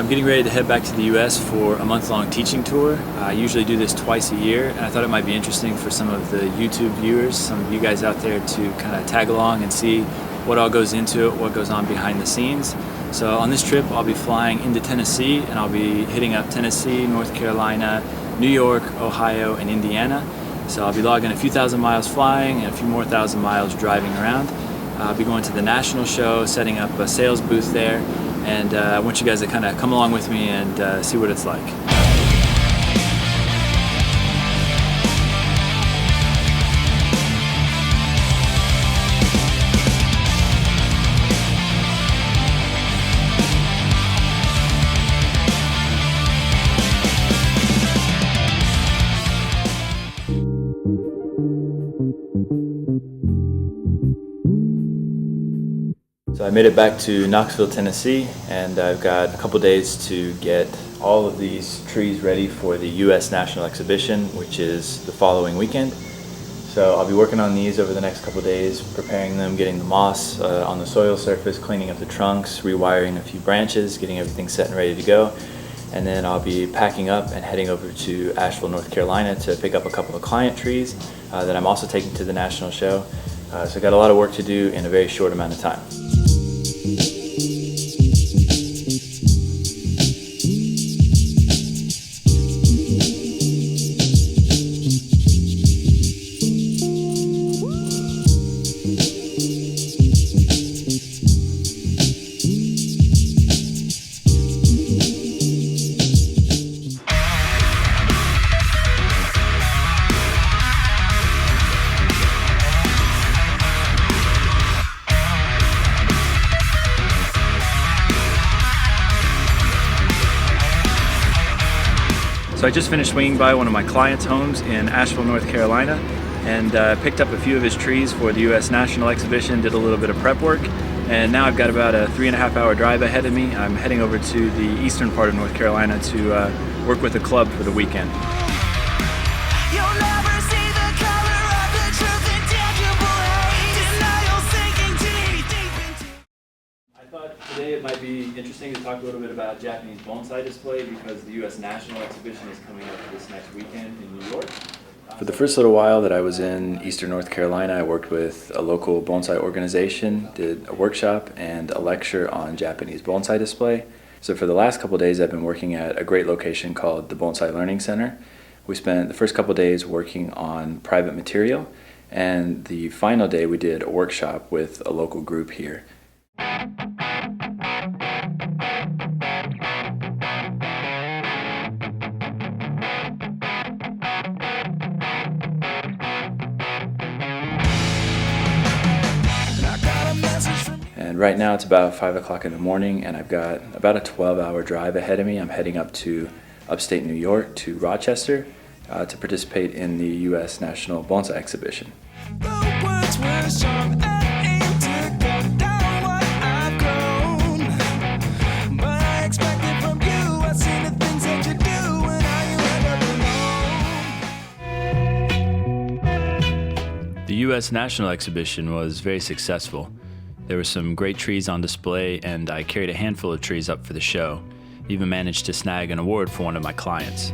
getting ready to head back to the US for a month-long teaching tour. I usually do this twice a year, and I thought it might be interesting for some of the YouTube viewers, some of you guys out there, to kind of tag along and see what all goes into it, what goes on behind the scenes. So on this trip, I'll be flying into Tennessee, and I'll be hitting up Tennessee, North Carolina, New York, Ohio, and Indiana. So I'll be logging a few thousand miles flying and a few more thousand miles driving around. I'll be going to the national show, setting up a sales booth there, and I want you guys to kind of come along with me and see what it's like. So I made it back to Knoxville, Tennessee, and I've got a couple days to get all of these trees ready for the U.S. National Exhibition, which is the following weekend. So I'll be working on these over the next couple days, preparing them, getting the moss on the soil surface, cleaning up the trunks, rewiring a few branches, getting everything set and ready to go. And then I'll be packing up and heading over to Asheville, North Carolina to pick up a couple of client trees that I'm also taking to the national show. So I've got a lot of work to do in a very short amount of time. So I just finished swinging by one of my clients' homes in Asheville, North Carolina, and picked up a few of his trees for the U.S. National Exhibition, did a little bit of prep work, and now I've got about a 3.5-hour drive ahead of me. I'm heading over to the eastern part of North Carolina to work with a club for the weekend. Today it might be interesting to talk a little bit about Japanese bonsai display because the U.S. National Exhibition is coming up this next weekend in New York. For the first little while that I was in eastern North Carolina, I worked with a local bonsai organization, did a workshop and a lecture on Japanese bonsai display. So for the last couple of days I've been working at a great location called the Bonsai Learning Center. We spent the first couple of days working on private material, and the final day we did a workshop with a local group here. And right now it's about 5 o'clock in the morning, and I've got about a 12-hour drive ahead of me. I'm heading up to upstate New York to Rochester to participate in the U.S. National Bonsai Exhibition. The U.S. National Exhibition was very successful. There were some great trees on display, and I carried a handful of trees up for the show. Even managed to snag an award for one of my clients.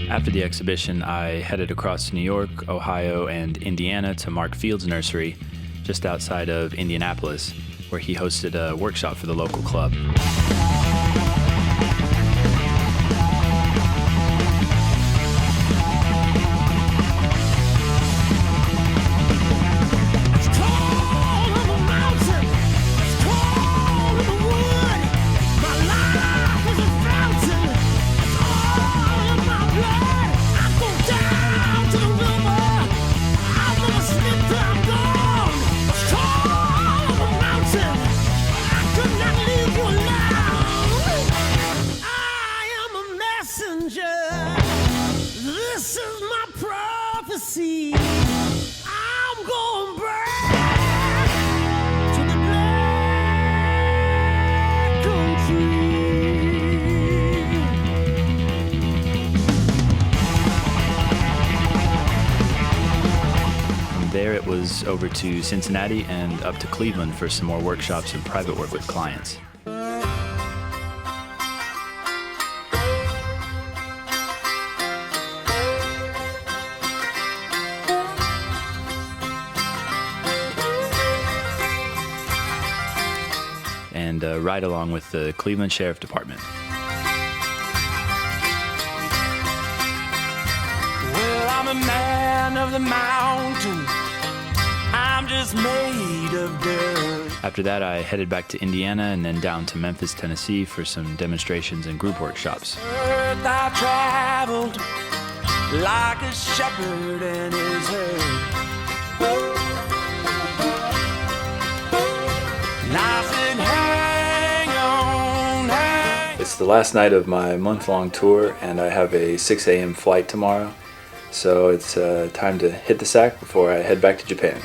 After the exhibition, I headed across to New York, Ohio, and Indiana to Mark Field's nursery, just outside of Indianapolis, where he hosted a workshop for the local club. sea. I'm going back to the black country. From there, it was over to Cincinnati and up to Cleveland for some more workshops and private work with clients. And ride along with the Cleveland Sheriff Department. Well, I'm a man of the mountain. I'm just made of dirt. After that, I headed back to Indiana and then down to Memphis, Tennessee for some demonstrations and group workshops. Earth I traveled like a shepherd and his herd. And I said, hang on, hang. It's the last night of my month-long tour, and I have a 6 a.m. flight tomorrow. So it's time to hit the sack before I head back to Japan.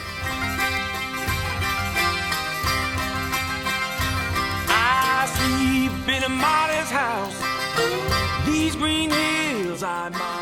I sleep in a modest house. These green hills I admire.